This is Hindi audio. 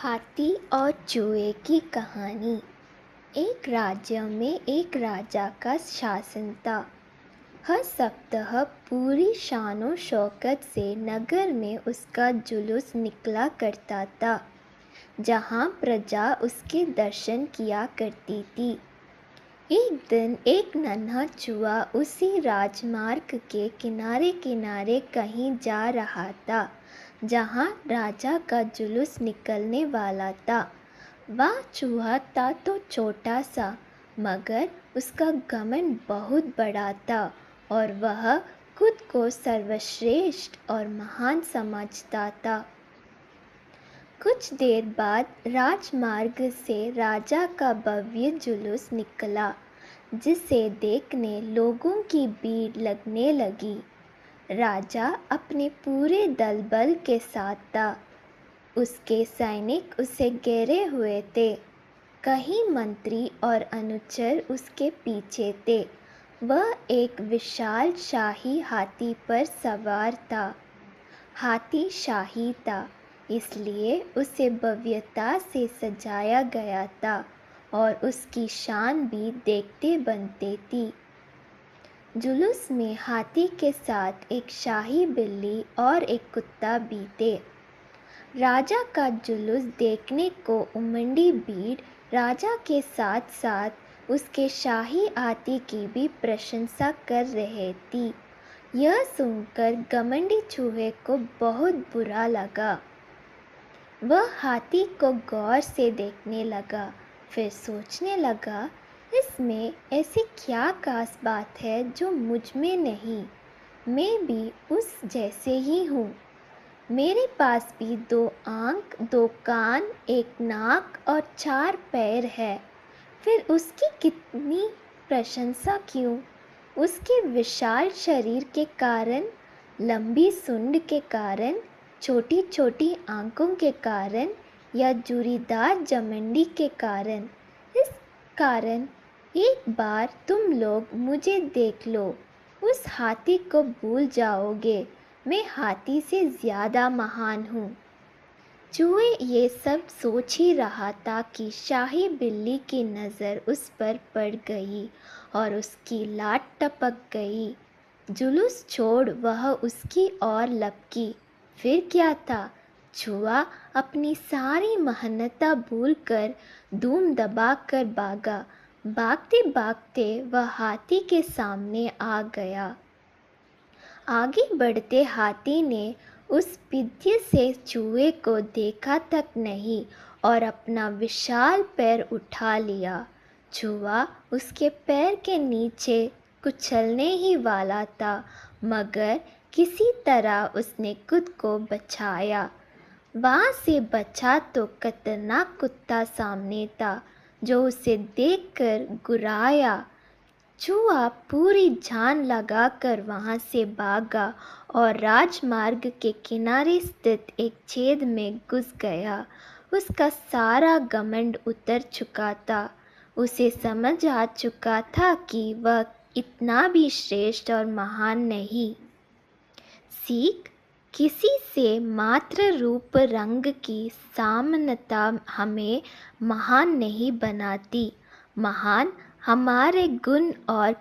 हाथी और चूहे की कहानी। एक राज्य में एक राजा का शासन था। हर सप्ताह पूरी शानो शौकत से नगर में उसका जुलूस निकला करता था, जहाँ प्रजा उसके दर्शन किया करती थी। एक दिन एक नन्हा चूहा उसी राजमार्ग के किनारे किनारे कहीं जा रहा था, जहाँ राजा का जुलूस निकलने वाला था। वह चूहा था तो छोटा सा, मगर उसका घमंड बहुत बड़ा था और वह खुद को सर्वश्रेष्ठ और महान समझता था। कुछ देर बाद राजमार्ग से राजा का भव्य जुलूस निकला, जिसे देखने लोगों की भीड़ लगने लगी। राजा अपने पूरे दल बल के साथ था। उसके सैनिक उसे घेरे हुए थे। कई मंत्री और अनुचर उसके पीछे थे। वह एक विशाल शाही हाथी पर सवार था। हाथी शाही था, इसलिए उसे भव्यता से सजाया गया था और उसकी शान भी देखते बनते थी। जुलूस में हाथी के साथ एक शाही बिल्ली और एक कुत्ता भी थे। राजा का जुलूस देखने को उमड़ी भीड़ राजा के साथ साथ उसके शाही हाथी की भी प्रशंसा कर रही थी। यह सुनकर घमंडी चूहे को बहुत बुरा लगा। वह हाथी को गौर से देखने लगा, फिर सोचने लगा, इसमें ऐसी क्या खास बात है जो मुझ में नहीं। मैं भी उस जैसे ही हूँ। मेरे पास भी 2 आँख, 2 कान, 1 नाक और 4 पैर है। फिर उसकी कितनी प्रशंसा क्यों? उसके विशाल शरीर के कारण, लंबी सूंड के कारण, छोटी छोटी आँखों के कारण या जूरीदार जमंडी के कारण? इस कारण एक बार तुम लोग मुझे देख लो, उस हाथी को भूल जाओगे। मैं हाथी से ज़्यादा महान हूँ। चूहे ये सब सोच ही रहा था कि शाही बिल्ली की नज़र उस पर पड़ गई और उसकी लात टपक गई। जुलूस छोड़ वह उसकी ओर लपकी। फिर क्या था? चूहा अपनी सारी मेहनत भूलकर धूम दबाकर भागा। भागते भागते वह हाथी के सामने आ गया। आगे बढ़ते हाथी ने उस विद्य से चूहे को देखा तक नहीं और अपना विशाल पैर उठा लिया। चूहा उसके पैर के नीचे कुचलने ही वाला था, मगर किसी तरह उसने खुद को बचाया। वहाँ से बचा तो खतरनाक कुत्ता सामने था, जो उसे देखकर गुर्राया। चूहा पूरी जान लगाकर वहाँ से भागा और राजमार्ग के किनारे स्थित एक छेद में घुस गया। उसका सारा घमंड उतर चुका था। उसे समझ आ चुका था कि वह इतना भी श्रेष्ठ और महान नहीं। सीख: किसी से मात्र रूप रंग की समानता हमें महान नहीं बनाती। महान हमारे गुण और